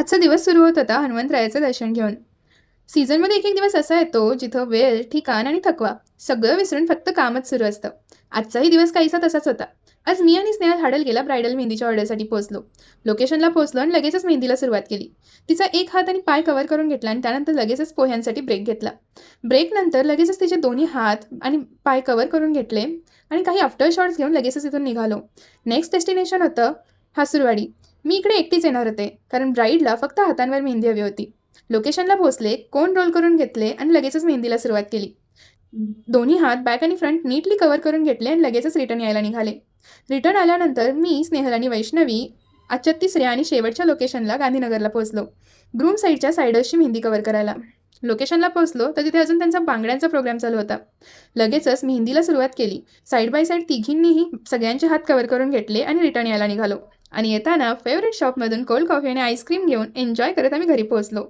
आजचा दिवस सुरू होत होता हनुमंतरायाचं दर्शन घेऊन. सीझनमध्ये एक एक दिवस असा येतो जिथं वेळ, ठिकाण आणि थकवा सगळं विसरून फक्त कामच सुरू असतं. आजचाही दिवस काहीसा तसाच होता. आज मी आणि स्नेहल हाडल गेला ब्रायडल मेहंदीच्या ऑर्डरसाठी पोहोचलो. लोकेशनला पोहोचलो आणि लगेचच मेहंदीला सुरुवात केली. तिचा एक हात आणि पाय कव्हर करून घेतला आणि त्यानंतर लगेचच पोह्यांसाठी ब्रेक घेतला. ब्रेक नंतर लगेचच तिचे दोन्ही हात आणि पाय कव्हर करून घेतले आणि काही आफ्टर शॉट्स घेऊन लगेचच इथून निघालो. नेक्स्ट डेस्टिनेशन होतं हासुरवाडी. मी इकडे एकटीच येणार होते कारण ब्राईडला फक्त हातांवर मेहंदी हवी होती. लोकेशनला पोहोचले, कोण रोल करून घेतले आणि लगेचच मेहंदीला सुरुवात केली. दोन्ही हात बॅक आणि फ्रंट नीटली कव्हर करून घेतले आणि लगेचच रिटर्न यायला निघाले. रिटर्न आल्यानंतर मी, स्नेहल आणि वैष्णवी आजच्या तिसऱ्या आणि शेवटच्या लोकेशनला गांधीनगरला पोहोचलो. ग्रूम साईडच्या साईडर्सची मेहंदी कव्हर करायला. लोकेशनला पोहोचलो तर तिथे अजून त्यांचा बांगड्यांचा प्रोग्राम चालू होता. लगेचच मेहंदीला सुरुवात केली. साईड बाय साईड तिघींनीही सगळ्यांचे हात कव्हर करून घेतले आणि रिटर्न यायला निघालो. आणि येताना फेवरेट शॉपमधून कोल्ड कॉफी आणि आईस्क्रीम घेऊन एन्जॉय करत आम्ही घरी पोहोचलो.